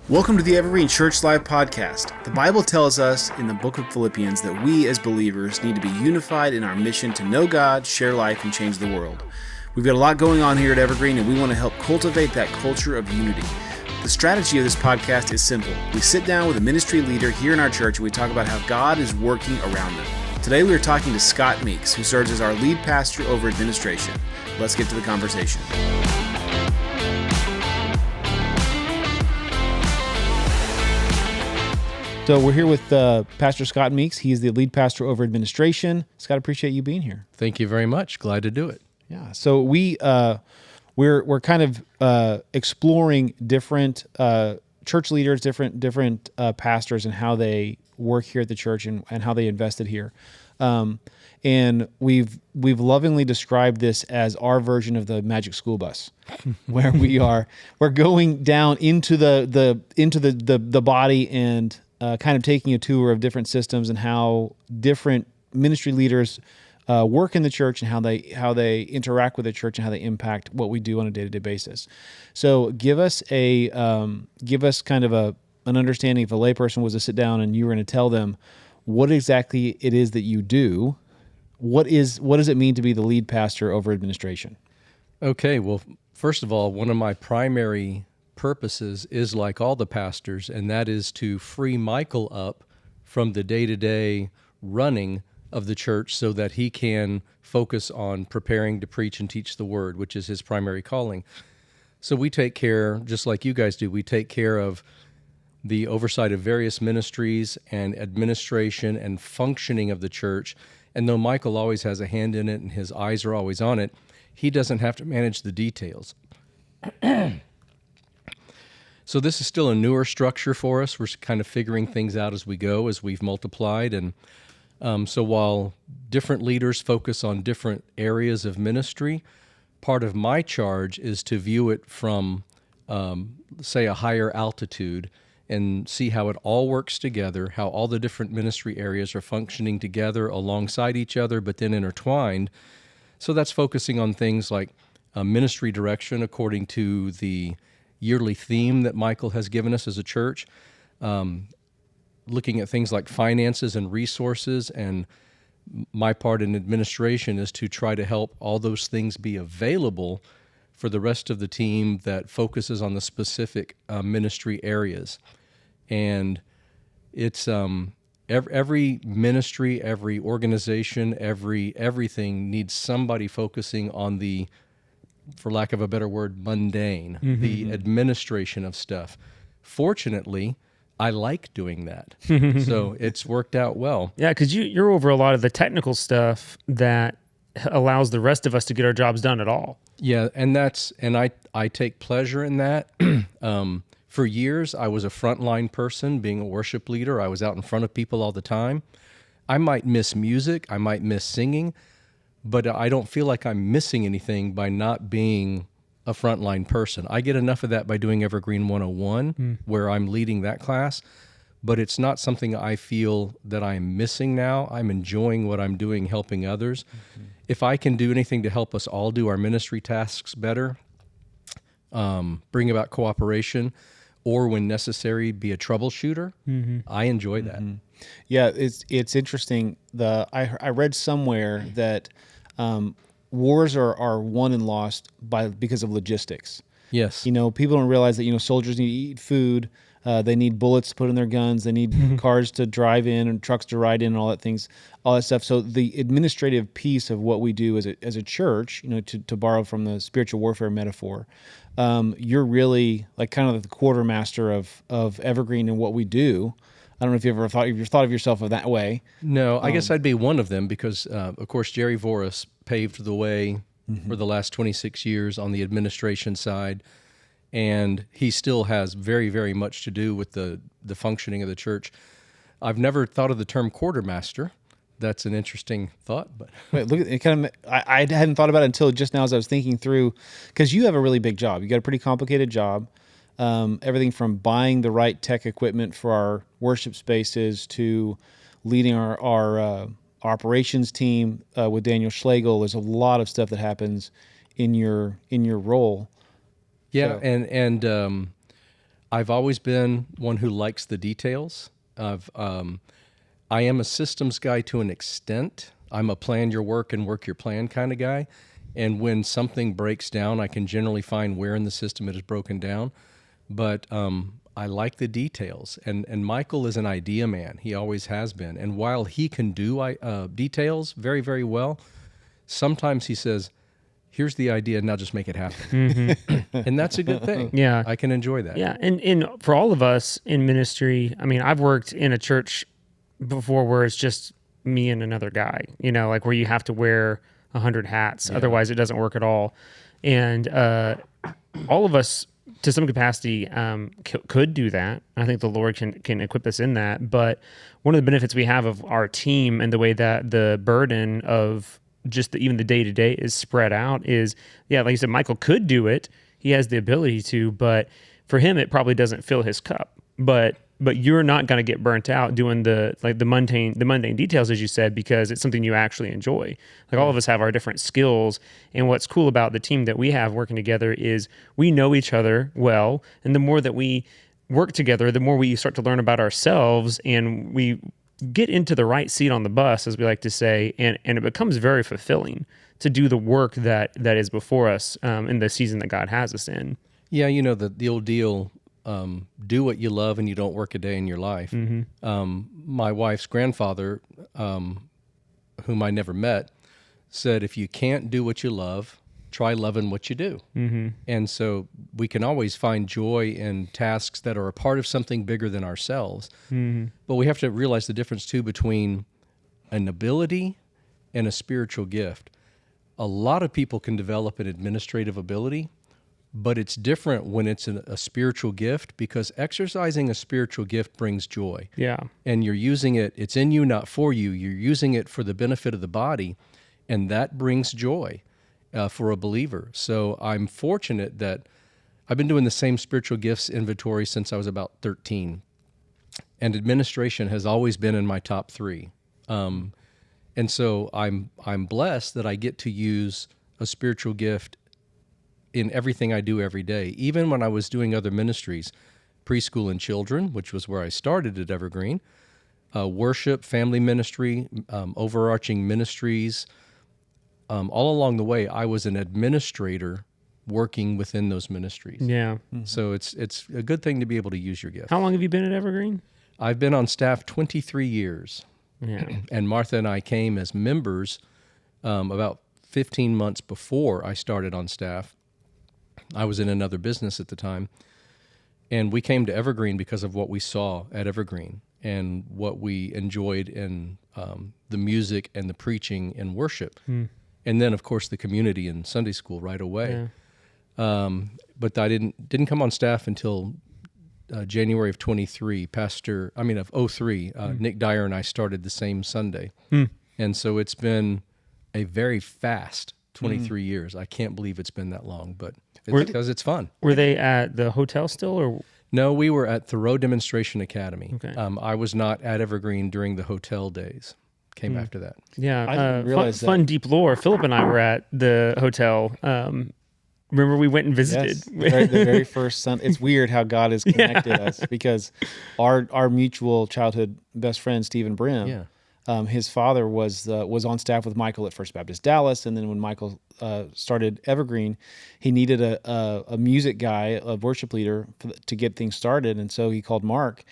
Welcome to the Evergreen Church Live podcast. The Bible tells us in the book of Philippians that we as believers need to be unified in our mission to know God, share life, and change the world. We've got a lot going on here at Evergreen, and we want to help cultivate that culture of unity. The strategy of this podcast is simple. We sit down with a ministry leader here in our church, and we talk about how God is working around them. Today we are talking to Scott Meeks, who serves as our lead pastor over administration. Let's get to the conversation. So we're here with Pastor Scott Meeks. He's the lead pastor over administration. Scott, appreciate you being here. Thank you very much. Glad to do it. Yeah. So we're kind of exploring different church leaders, different pastors, and how they work here at the church and how they invested here. And we've lovingly described this as our version of the magic school bus, where we're going down into the body and kind of taking a tour of different systems and how different ministry leaders work in the church and how they interact with the church and how they impact what we do on a day-to-day basis. So give us kind of an understanding. If a layperson was to sit down and you were going to tell them what exactly it is that you do, what does it mean to be the lead pastor over administration? Okay, well, first of all, one of my primary purposes is like all the pastors, and that is to free Michael up from the day-to-day running of the church so that he can focus on preparing to preach and teach the word, which is his primary calling. So we take care, just like you guys do, we take care of the oversight of various ministries and administration and functioning of the church. And though Michael always has a hand in it and his eyes are always on it, he doesn't have to manage the details. So this is still a newer structure for us. We're kind of figuring things out as we go, as we've multiplied. And so while different leaders focus on different areas of ministry, part of my charge is to view it from, say, a higher altitude and see how it all works together, how all the different ministry areas are functioning together alongside each other, but then intertwined. So that's focusing on things like ministry direction according to the yearly theme that Michael has given us as a church, looking at things like finances and resources, and my part in administration is to try to help all those things be available for the rest of the team that focuses on the specific ministry areas. And it's every ministry, every organization, everything needs somebody focusing on the, for lack of a better word, mundane, the administration of stuff. Fortunately, I like doing that. So it's worked out well. Yeah, because you're over a lot of the technical stuff that allows the rest of us to get our jobs done at all. Yeah, and I take pleasure in that. For years, I was a frontline person, being a worship leader. I was out in front of people all the time. I might miss music, I might miss singing, but I don't feel like I'm missing anything by not being a frontline person. I get enough of that by doing Evergreen 101, where I'm leading that class, but it's not something I feel that I'm missing now. I'm enjoying what I'm doing, helping others. If I can do anything to help us all do our ministry tasks better, bring about cooperation, or when necessary, be a troubleshooter, I enjoy that. Yeah, it's interesting. I read somewhere that wars are won and lost because of logistics. Yes. People don't realize that, soldiers need to eat food. They need bullets to put in their guns. They need cars to drive in and trucks to ride in and all that stuff. So the administrative piece of what we do as a church, to borrow from the spiritual warfare metaphor, you're really like kind of the quartermaster of Evergreen and what we do. I don't know if you ever thought of yourself of that way. No, I guess I'd be one of them because, of course, Jerry Voris paved the way for the last 26 years on the administration side, and he still has very, very much to do with the functioning of the church. I've never thought of the term quartermaster. That's an interesting thought, but wait, look at it. I hadn't thought about it until just now as I was thinking through, because you have a really big job. You got a pretty complicated job. Everything from buying the right tech equipment for our worship spaces to leading our operations team with Daniel Schlegel. There's a lot of stuff that happens in your role. Yeah, so. and I've always been one who likes the details. I am a systems guy to an extent. I'm a plan your work and work your plan kind of guy. And when something breaks down, I can generally find where in the system it is broken down. But I like the details. And Michael is an idea man. He always has been. And while he can do details very, very well, sometimes he says, here's the idea, now just make it happen. And that's a good thing. Yeah. I can enjoy that. Yeah. And for all of us in ministry, I mean, I've worked in a church before where it's just me and another guy, like where you have to wear 100 hats. Yeah. Otherwise it doesn't work at all. And all of us to some capacity could do that. I think the Lord can equip us in that. But one of the benefits we have of our team and the way that the burden of just even the day-to-day is spread out is, like you said, Michael could do it. He has the ability to, but for him, it probably doesn't fill his cup. But you're not going to get burnt out doing the mundane details, as you said, because it's something you actually enjoy. Like all of us have our different skills, and what's cool about the team that we have working together is we know each other well, and the more that we work together, the more we start to learn about ourselves, and we get into the right seat on the bus, as we like to say, and it becomes very fulfilling to do the work that is before us in the season that God has us in. Yeah, the old deal. Do what you love and you don't work a day in your life. Mm-hmm. My wife's grandfather, whom I never met, said, if you can't do what you love, try loving what you do. Mm-hmm. And so we can always find joy in tasks that are a part of something bigger than ourselves. Mm-hmm. But we have to realize the difference too between an ability and a spiritual gift. A lot of people can develop an administrative ability, but it's different when it's a spiritual gift, because exercising a spiritual gift brings joy. Yeah. And you're using it, it's in you, not for you. You're using it for the benefit of the body, and that brings joy for a believer. So I'm fortunate that I've been doing the same spiritual gifts inventory since I was about 13. And administration has always been in my top 3. And so I'm blessed that I get to use a spiritual gift in everything I do every day. Even when I was doing other ministries, preschool and children, which was where I started at Evergreen, worship, family ministry, overarching ministries, all along the way, I was an administrator working within those ministries. Yeah. Mm-hmm. So it's a good thing to be able to use your gift. How long have you been at Evergreen? I've been on staff 23 years. Yeah. And Martha and I came as members about 15 months before I started on staff. I was in another business at the time, and we came to Evergreen because of what we saw at Evergreen and what we enjoyed in the music and the preaching and worship. And then, of course, the community and Sunday school right away. Yeah. But I didn't come on staff until January of 23. of 03. Nick Dyer and I started the same Sunday. And so it's been a very fast 23 years. I can't believe it's been that long, but it's because it's fun. Were they at the hotel still, or? No, we were at Thoreau Demonstration Academy. Okay. I was not at Evergreen during the hotel days. Came after that. Yeah, I didn't realize fun deep lore. Philip and I were at the hotel. Remember we went and visited? Yes, the very first Sunday. It's weird how God has connected us, because our mutual childhood best friend, Stephen Brim, his father was on staff with Michael at First Baptist Dallas, and then when Michael started Evergreen, he needed a music guy, a worship leader to get things started, and so he called Mark,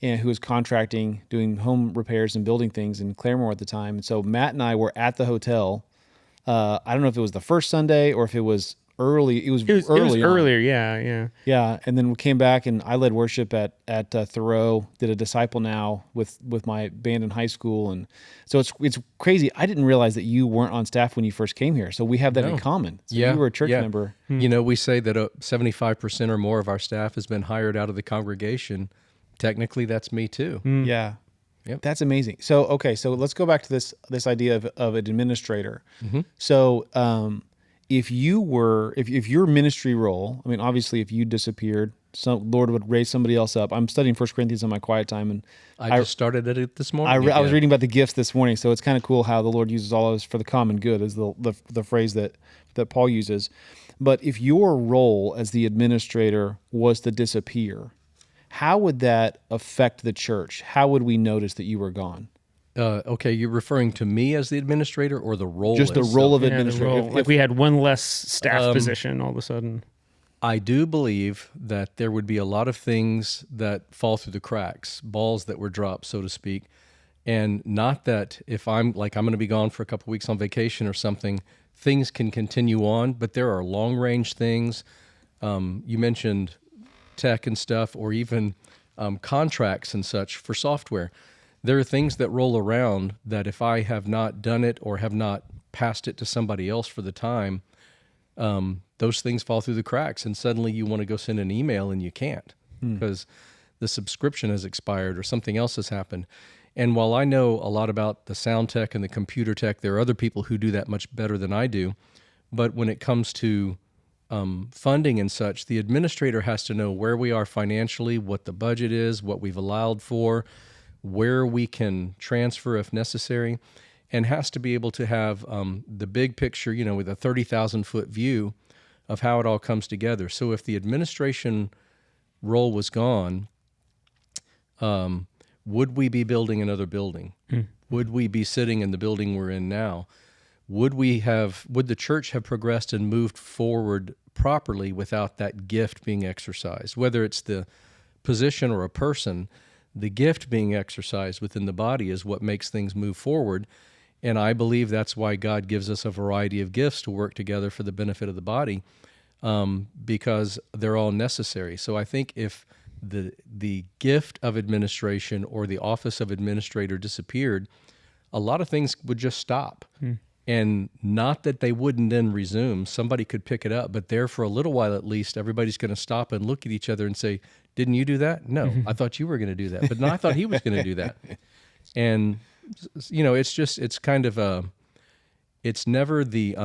who was contracting, doing home repairs and building things in Claremore at the time. And so Matt and I were at the hotel. I don't know if it was the first Sunday or if it was early. It was earlier. Yeah. And then we came back, and I led worship at Thoreau. Did a Disciple Now with my band in high school, and so it's crazy. I didn't realize that you weren't on staff when you first came here. So we have that in common. So you were a church member. We say that 75% or more of our staff has been hired out of the congregation. Technically, that's me too. Yeah. Yep. That's amazing. So, okay, so let's go back to this idea of an administrator. Mm-hmm. So, if your ministry role, I mean, obviously, if you disappeared, Lord would raise somebody else up. I'm studying 1 Corinthians on my quiet time, and I just started it this morning. I was reading about the gifts this morning, so it's kind of cool how the Lord uses all of us for the common good, is the phrase that Paul uses. But if your role as the administrator was to disappear, how would that affect the church? How would we notice that you were gone? Okay, you're referring to me as the administrator or the role Just the itself? role of Yeah, the administrator. role. Like we had one less staff position all of a sudden. I do believe that there would be a lot of things that fall through the cracks, balls that were dropped, so to speak. And not that if I'm going to be gone for a couple weeks on vacation or something, things can continue on, but there are long range things. You mentioned tech and stuff, or even contracts and such for software. There are things that roll around that if I have not done it or have not passed it to somebody else for the time, those things fall through the cracks, and suddenly you want to go send an email and you can't because the subscription has expired or something else has happened. And while I know a lot about the sound tech and the computer tech, there are other people who do that much better than I do. But when it comes to funding and such, the administrator has to know where we are financially, what the budget is, what we've allowed for, where we can transfer if necessary, and has to be able to have the big picture, with a 30,000-foot view of how it all comes together. So if the administration role was gone, would we be building another building? Would we be sitting in the building we're in now? Would the church have progressed and moved forward properly without that gift being exercised? Whether it's the position or a person, the gift being exercised within the body is what makes things move forward. And I believe that's why God gives us a variety of gifts to work together for the benefit of the body, because they're all necessary. So I think if the gift of administration or the office of administrator disappeared, a lot of things would just stop. And not that they wouldn't then resume. Somebody could pick it up, but there for a little while at least, everybody's going to stop and look at each other and say, "Didn't you do that? No, I thought you were going to do that, but no, I thought he was going to do that." And it's kind of it's never the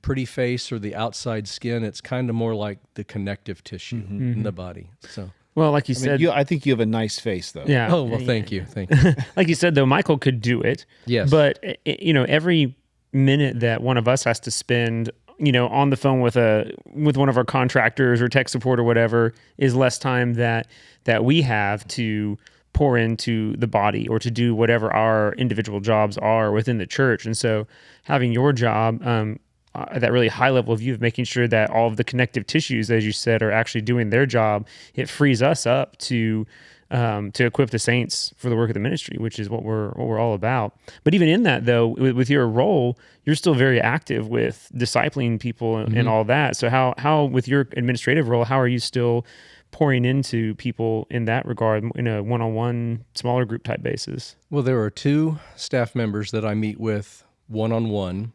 pretty face or the outside skin. It's kind of more like the connective tissue in the body. So. Well, like you said, I think you have a nice face, though. yeah. Oh, well, thank you. Thank you. Like you said, though, Michael could do it. Yes. But, every minute that one of us has to spend, on the phone with one of our contractors or tech support or whatever is less time that we have to pour into the body or to do whatever our individual jobs are within the church. And so having your job, that really high level view of making sure that all of the connective tissues, as you said, are actually doing their job, it frees us up to equip the saints for the work of the ministry, which is what we're all about. But even in that, though, with your role, you're still very active with discipling people and all that. So how with your administrative role, how are you still pouring into people in that regard in a one-on-one, smaller group type basis? Well, there are 2 staff members that I meet with one-on-one,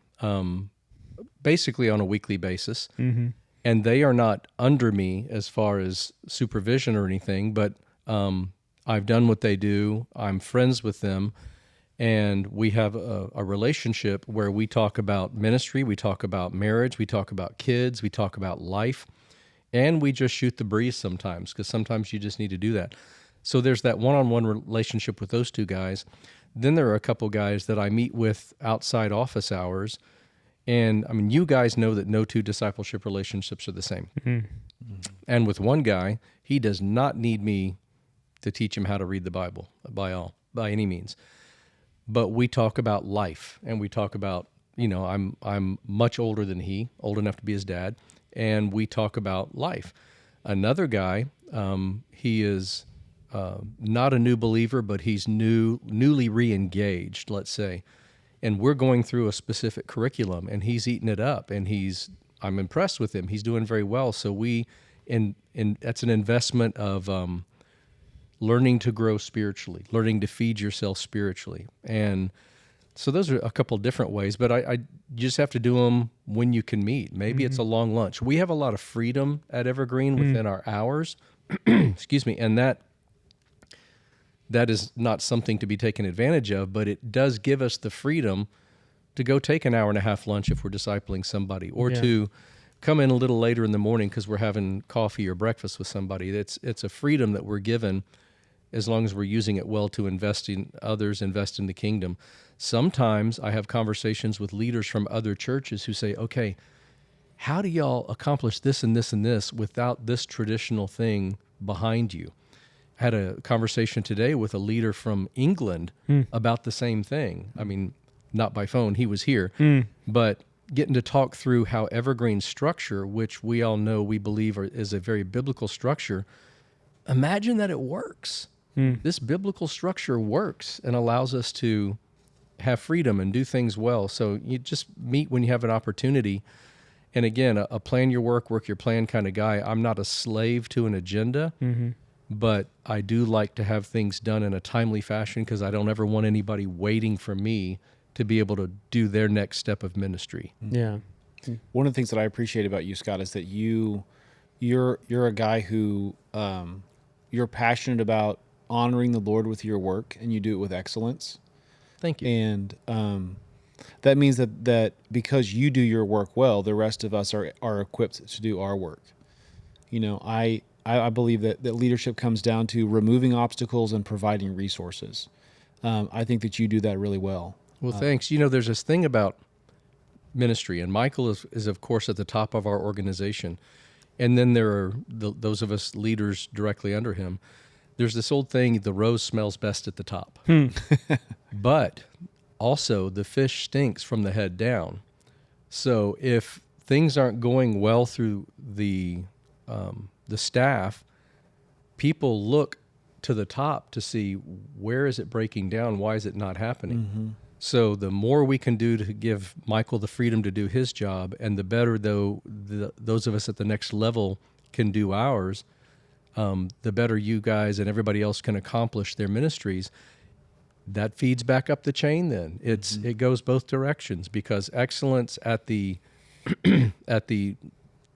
basically on a weekly basis. And they are not under me as far as supervision or anything, but I've done what they do. I'm friends with them, and we have a relationship where we talk about ministry, we talk about marriage, we talk about kids, we talk about life, and we just shoot the breeze sometimes, because sometimes you just need to do that. So there's that one-on-one relationship with those 2 guys. Then there are a couple guys that I meet with outside office hours. And I mean, you guys know that no 2 discipleship relationships are the same. And with one guy, he does not need me to teach him how to read the Bible by any means. But we talk about life, and we talk about, I'm much older than he, old enough to be his dad, and we talk about life. Another guy, he is not a new believer, but he's newly re-engaged, let's say. And we're going through a specific curriculum, and he's eating it up, and I'm impressed with him. He's doing very well. So that's an investment of learning to grow spiritually, learning to feed yourself spiritually. And so those are a couple different ways, but I just have to do them when you can meet. Maybe it's a long lunch. We have a lot of freedom at Evergreen within our hours, excuse me, and that is not something to be taken advantage of, but it does give us the freedom to go take an hour and a half lunch if we're discipling somebody, or to come in a little later in the morning because we're having coffee or breakfast with somebody. It's a freedom that we're given as long as we're using it well to invest in others, invest in the kingdom. Sometimes I have conversations with leaders from other churches who say, okay, how do y'all accomplish this and this and this without this traditional thing behind you? I had a conversation today with a leader from England about the same thing. I mean, not by phone, he was here, but getting to talk through how Evergreen structure, which we all know we believe is a very biblical structure, imagine that it works. This biblical structure works and allows us to have freedom and do things well. So you just meet when you have an opportunity. And again, a plan your work your plan kind of guy. I'm not a slave to an agenda, but I do like to have things done in a timely fashion because I don't ever want anybody waiting for me to be able to do their next step of ministry. Yeah. One of the things that I appreciate about you, Scott, is that you're a guy who you're passionate about honoring the Lord with your work, and you do it with excellence. Thank you. And that means that because you do your work well, the rest of us are equipped to do our work. You know, I believe that leadership comes down to removing obstacles and providing resources. I think that you do that really well. Well, thanks. You know, there's this thing about ministry, and Michael is of course at the top of our organization, and then there are those of us leaders directly under him. There's this old thing: the rose smells best at the top, but also the fish stinks from the head down. So if things aren't going well through the staff, people look to the top to see where is it breaking down, why is it not happening. So the more we can do to give Michael the freedom to do his job, and the better those of us at the next level can do ours, the better you guys and everybody else can accomplish their ministries. That feeds back up the chain. Then it goes both directions, because excellence at the at the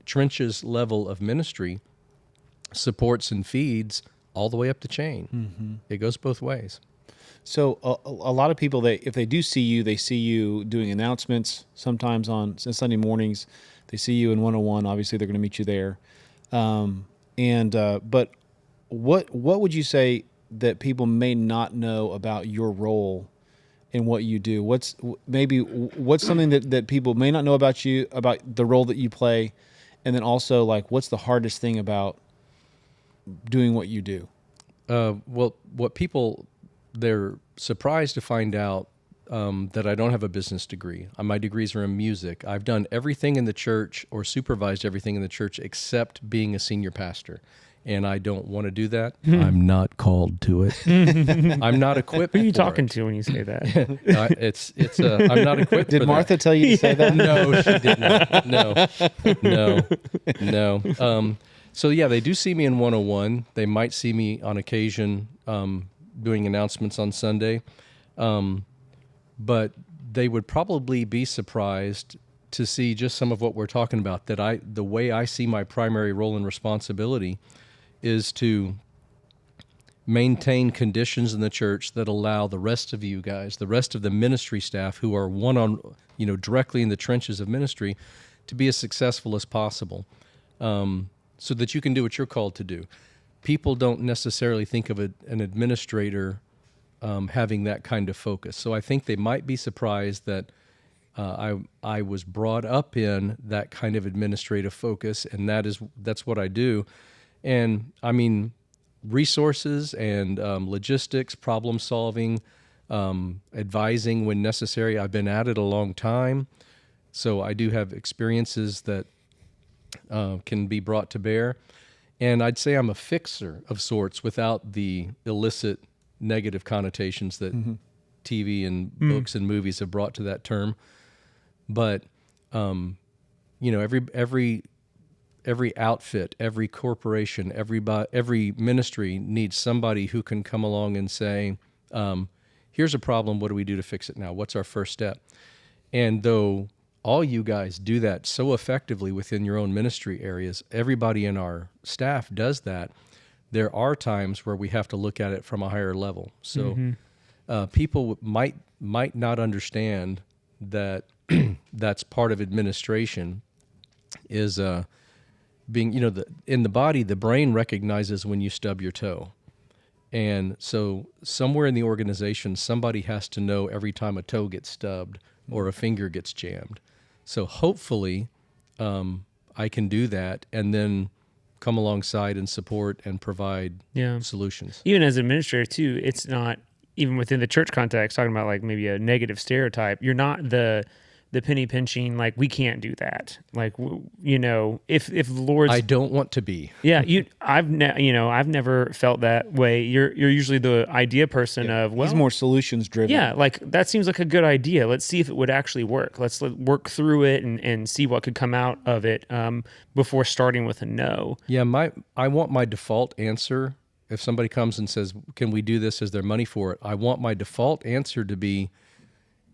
trenches level of ministry supports and feeds all the way up the chain. It goes both ways. So a lot of people, if they do see you, they see you doing announcements sometimes on Sunday mornings. They see you in 101. Obviously, they're going to meet you there. But what would you say that people may not know about your role in what you do? What's something that people may not know about you, about the role that you play, and then also, like, what's the hardest thing about doing what you do? Well, what people, they're surprised to find out that I don't have a business degree. My degrees are in music. I've done everything in the church, or supervised everything in the church, except being a senior pastor. And I don't want to do that. I'm not called to it. I'm not equipped. Who are you for talking it. to when you say that? I'm not equipped. Did for Martha that. tell you to say that? No, she did not. No. So yeah, they do see me in 101. They might see me on occasion doing announcements on Sunday, but they would probably be surprised to see just some of what we're talking about. The way I see my primary role and responsibility is to maintain conditions in the church that allow the rest of you guys, the rest of the ministry staff who are directly in the trenches of ministry, to be as successful as possible, so that you can do what you're called to do. People don't necessarily think of an administrator having that kind of focus. So I think they might be surprised that I was brought up in that kind of administrative focus, and that's what I do. And I mean, resources and logistics, problem solving, advising when necessary. I've been at it a long time, so I do have experiences that can be brought to bear. And I'd say I'm a fixer of sorts, without the illicit negative connotations that TV and books and movies have brought to that term. But every outfit, every corporation, every ministry needs somebody who can come along and say, here's a problem, what do we do to fix it now? What's our first step? And though all you guys do that so effectively within your own ministry areas, everybody in our staff does that, there are times where we have to look at it from a higher level. So people might not understand that that's part of administration, is being, in the body, the brain recognizes when you stub your toe. And so somewhere in the organization, somebody has to know every time a toe gets stubbed or a finger gets jammed. So hopefully I can do that and then come alongside and support and provide solutions. Even as an administrator too, it's not even within the church context, talking about like maybe a negative stereotype. You're not the penny pinching, like we can't do that. Like, if the Lord's, I don't want to be. Yeah, I've never felt that way. You're usually the idea person of, well, He's more solutions driven. yeah, like that seems like a good idea. Let's see if it would actually work. Let's work through it and see what could come out of it before starting with a no. Yeah, I want my default answer. If somebody comes and says, "Can we do this? Is there money for it?" I want my default answer to be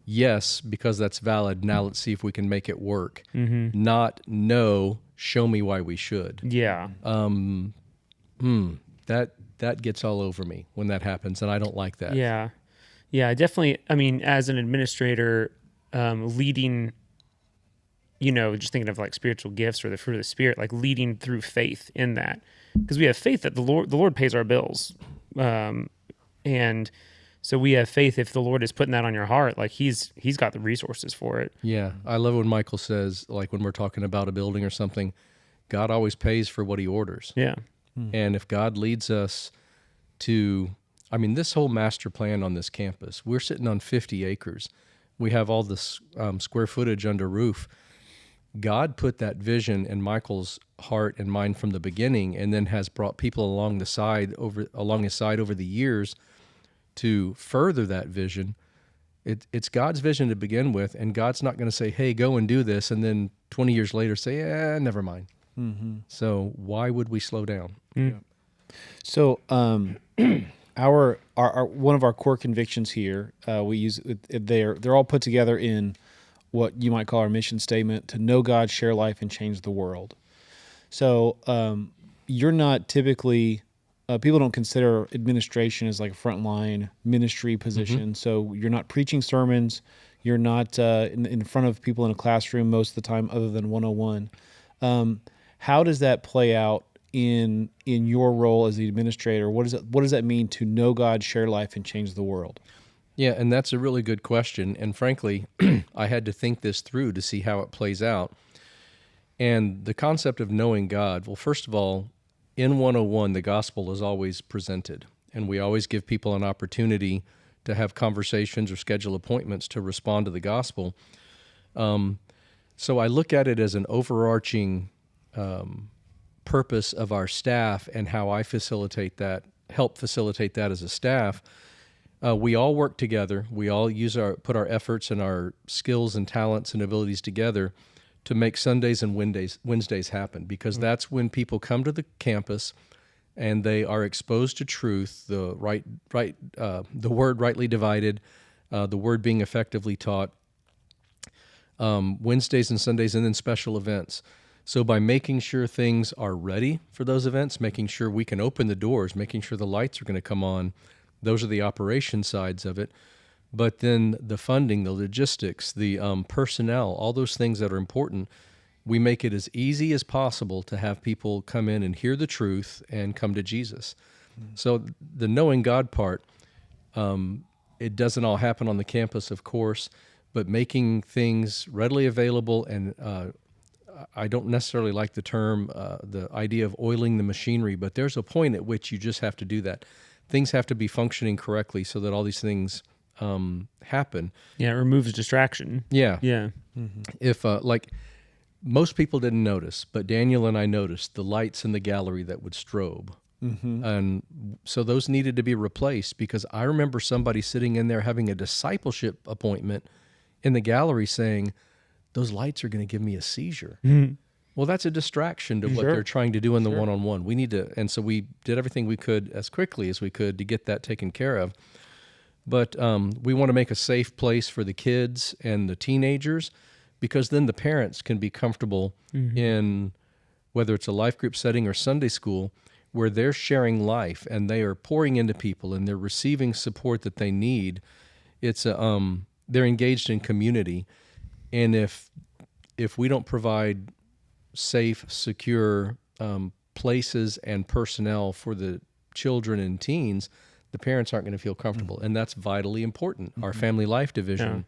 yes, because that's valid. Now let's see if we can make it work. Not no. Show me why we should. Yeah. That gets all over me when that happens, and I don't like that. Yeah. Yeah, definitely. I mean, as an administrator, leading, just thinking of like spiritual gifts or the fruit of the Spirit, like leading through faith in that, because we have faith that the Lord pays our bills, and so we have faith if the Lord is putting that on your heart, like He's got the resources for it. Yeah, I love when Michael says, like when we're talking about a building or something, God always pays for what He orders. Yeah. And if God leads us to, this whole master plan on this campus, we're sitting on 50 acres. We have all this square footage under roof. God put that vision in Michael's heart and mind from the beginning, and then has brought people along his side over the years to further that vision. It's God's vision to begin with, and God's not going to say, "Hey, go and do this," and then 20 years later say, never mind. So why would we slow down? Yeah. So our one of our core convictions here, we use they're all put together in what you might call our mission statement: to know God, share life, and change the world. So you're not typically people don't consider administration as like a frontline ministry position. So you're not preaching sermons. You're not in front of people in a classroom most of the time, other than 101. How does that play out in your role as the administrator? What does that mean to know God, share life, and change the world? Yeah, and that's a really good question. And frankly, I had to think this through to see how it plays out. And the concept of knowing God, well, first of all, in 101, the gospel is always presented. And we always give people an opportunity to have conversations or schedule appointments to respond to the gospel. So I look at it as an overarching purpose of our staff and how I help facilitate that as a staff. We all work together. We all put our efforts and our skills and talents and abilities together to make Sundays and Wednesdays happen, because that's when people come to the campus and they are exposed to truth, the word rightly divided, the word being effectively taught. Wednesdays and Sundays, and then special events. So by making sure things are ready for those events, making sure we can open the doors, making sure the lights are going to come on, those are the operation sides of it. But then the funding, the logistics, the personnel, all those things that are important, we make it as easy as possible to have people come in and hear the truth and come to Jesus. So the knowing God part, it doesn't all happen on the campus, of course, but making things readily available. And I don't necessarily like the term, the idea of oiling the machinery, but there's a point at which you just have to do that. Things have to be functioning correctly so that all these things happen. Yeah, it removes distraction. Yeah. Yeah. If most people didn't notice, but Daniel and I noticed the lights in the gallery that would strobe. And so those needed to be replaced, because I remember somebody sitting in there having a discipleship appointment in the gallery saying, "Those lights are going to give me a seizure." Well, that's a distraction to what they're trying to do in the one-on-one. We need to, and so we did everything we could as quickly as we could to get that taken care of. But we want to make a safe place for the kids and the teenagers, because then the parents can be comfortable in, whether it's a life group setting or Sunday school, where they're sharing life and they are pouring into people and they're receiving support that they need. It's they're engaged in community, and if we don't provide safe, secure places and personnel for the children and teens, the parents aren't going to feel comfortable, and that's vitally important. Our family life division,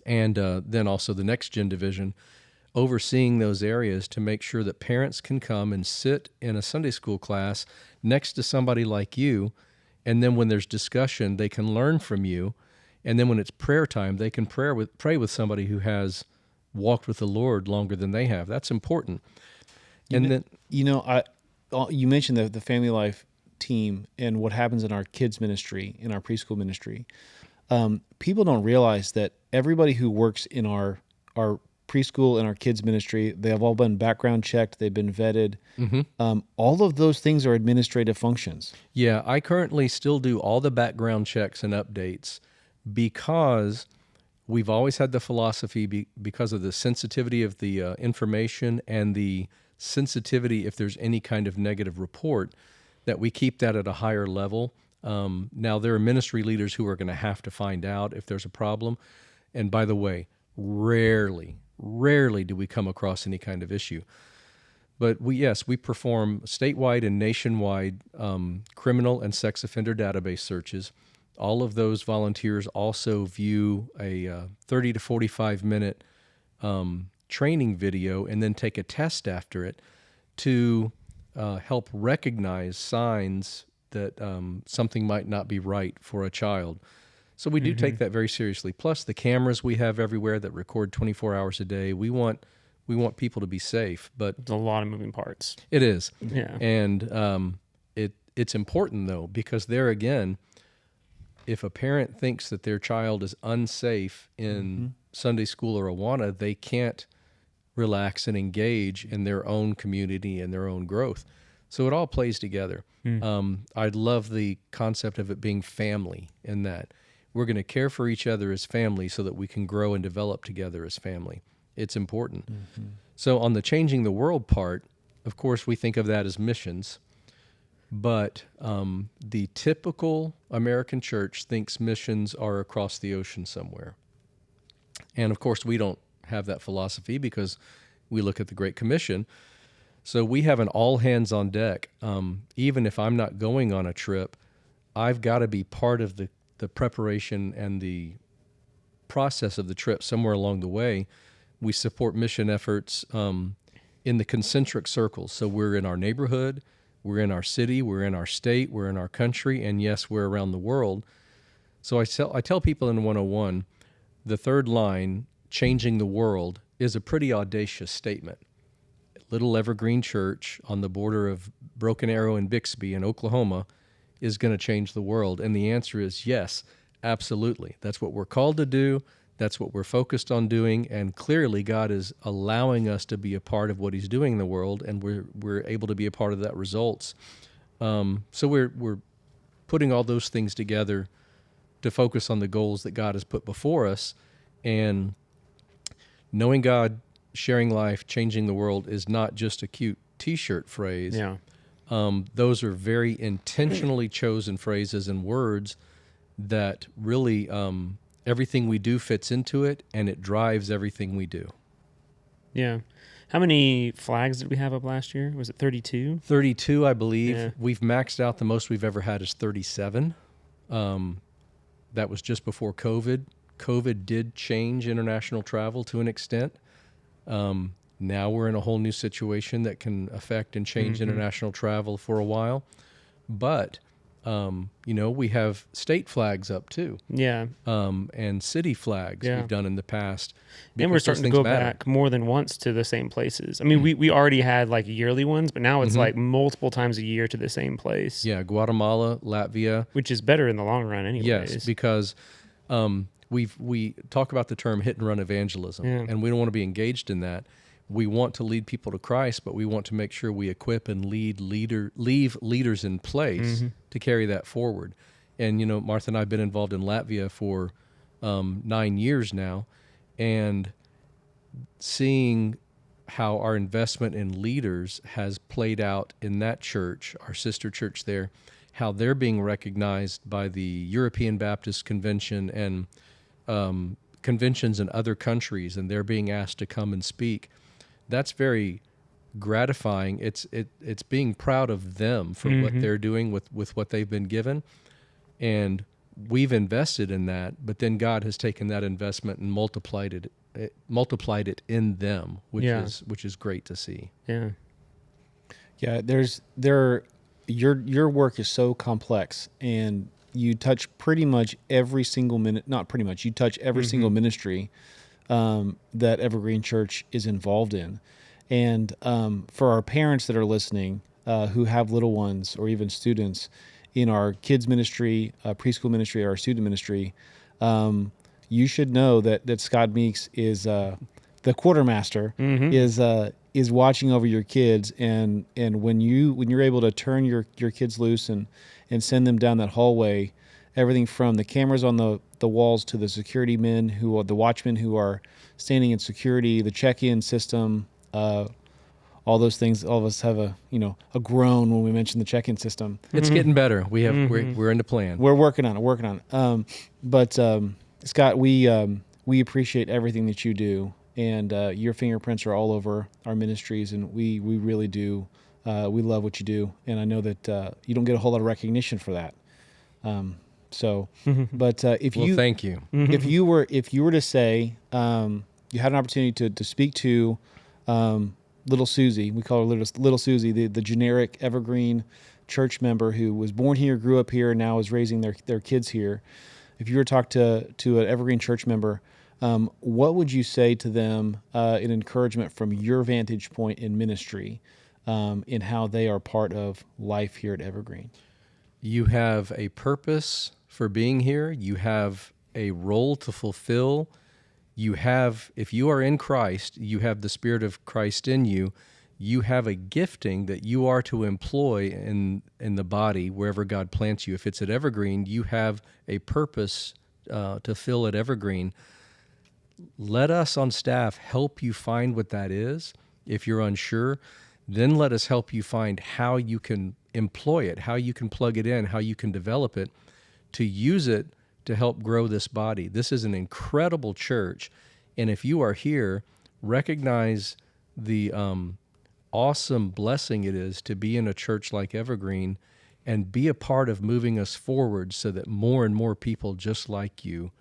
and then also the next gen division, overseeing those areas to make sure that parents can come and sit in a Sunday school class next to somebody like you, and then when there's discussion, they can learn from you, and then when it's prayer time, they can pray with somebody who has walked with the Lord longer than they have. That's important. You mentioned the family life team and what happens in our kids ministry, in our preschool ministry. People don't realize that everybody who works in our preschool and our kids ministry, they have all been background checked, they've been vetted. All of those things are administrative functions. Yeah, I currently still do all the background checks and updates because we've always had the philosophy, because of the sensitivity of the information and the sensitivity if there's any kind of negative report, that we keep that at a higher level. Now, there are ministry leaders who are going to have to find out if there's a problem. And by the way, rarely do we come across any kind of issue. But we perform statewide and nationwide criminal and sex offender database searches. All of those volunteers also view a 30 to 45 minute training video and then take a test after it to help recognize signs that something might not be right for a child. So we do take that very seriously. Plus the cameras we have everywhere that record 24 hours a day. We want people to be safe, but It's a lot of moving parts. it is. Yeah. And it's important though, because there again, if a parent thinks that their child is unsafe in Sunday school or Awana, they can't relax and engage in their own community and their own growth. So it all plays together. I love the concept of it being family, in that we're going to care for each other as family so that we can grow and develop together as family. It's important. So on the changing the world part, of course, we think of that as missions. But the typical American church thinks missions are across the ocean somewhere. And of course, we don't have that philosophy because we look at the Great Commission. So we have an all hands on deck. Even if I'm not going on a trip, I've got to be part of the preparation and the process of the trip somewhere along the way. We support mission efforts in the concentric circles. So we're in our neighborhood, we're in our city, we're in our state, we're in our country, and yes, we're around the world. So I tell people in 101, the third line, changing the world, is a pretty audacious statement. Little Evergreen Church on the border of Broken Arrow and Bixby in Oklahoma is going to change the world. And the answer is yes, absolutely. That's what we're called to do. That's what we're focused on doing. And clearly God is allowing us to be a part of what he's doing in the world, and we're able to be a part of that results. So we're putting all those things together to focus on the goals that God has put before us. And knowing God, sharing life, changing the world is not just a cute T-shirt phrase. Yeah. Those are very intentionally chosen phrases and words that really everything we do fits into it, and it drives everything we do. Yeah. How many flags did we have up last year? Was it 32? 32, I believe. Yeah. We've maxed out. The most we've ever had is 37. That was just before COVID. COVID did change international travel to an extent. Now we're in a whole new situation that can affect and change international travel for a while. But, we have state flags up too. Yeah. And city flags we've done in the past. And we're starting to go back more than once to the same places. I mean, we already had like yearly ones, but now it's like multiple times a year to the same place. Yeah, Guatemala, Latvia. Which is better in the long run anyways. Yes, because we talk about the term hit and run evangelism, and we don't want to be engaged in that. We want to lead people to Christ, but we want to make sure we equip and leave leaders in place to carry that forward. And, Martha and I have been involved in Latvia for 9 years now, and seeing how our investment in leaders has played out in that church, our sister church there, how they're being recognized by the European Baptist Convention and conventions in other countries, and they're being asked to come and speak. That's very gratifying. It's being proud of them for what they're doing with what they've been given. And we've invested in that, but then God has taken that investment and multiplied it in them, which is great to see. Yeah. Yeah, your work is so complex, and you touch pretty much every single you touch every single ministry that Evergreen Church is involved in. And for our parents that are listening, who have little ones or even students in our kids ministry, preschool ministry, or our student ministry, you should know that Scott Meeks is the quartermaster, is watching over your kids, and when you're able to turn your kids loose and send them down that hallway, everything from the cameras on the walls to the security men who are the watchmen who are standing in security, the check-in system, all those things. All of us have a groan when we mention the check-in system. It's getting better. We're in the plan. We're working on it. But Scott, we appreciate everything that you do, and your fingerprints are all over our ministries, and we really do. We love what you do, and I know that you don't get a whole lot of recognition for that. But thank you. If you were to say you had an opportunity to speak to little Susie, we call her little Susie, the generic Evergreen Church member who was born here, grew up here, and now is raising their kids here. If you were to talk to an Evergreen Church member, what would you say to them in encouragement from your vantage point in ministry, in how they are part of life here at Evergreen? You have a purpose for being here. You have a role to fulfill. If you are in Christ, you have the Spirit of Christ in you. You have a gifting that you are to employ in the body wherever God plants you. If it's at Evergreen, you have a purpose to fill at Evergreen. Let us on staff help you find what that is. If you're unsure, then let us help you find how you can employ it, how you can plug it in, how you can develop it to use it to help grow this body. This is an incredible church, and if you are here, recognize the awesome blessing it is to be in a church like Evergreen and be a part of moving us forward so that more and more people just like you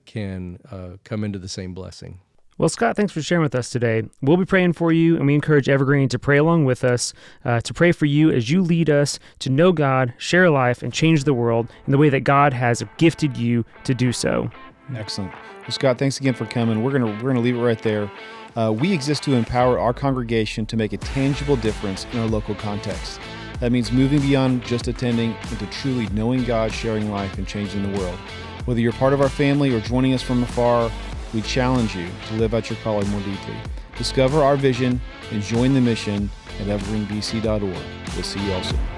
can come into the same blessing. Well, Scott, thanks for sharing with us today. We'll be praying for you, and we encourage Evergreen to pray along with us, to pray for you as you lead us to know God, share life, and change the world in the way that God has gifted you to do so. Excellent. Well, Scott, thanks again for coming. We're gonna leave it right there. We exist to empower our congregation to make a tangible difference in our local context. That means moving beyond just attending into truly knowing God, sharing life, and changing the world. Whether you're part of our family or joining us from afar, we challenge you to live out your calling more deeply. Discover our vision and join the mission at evergreenbc.org. We'll see you all soon.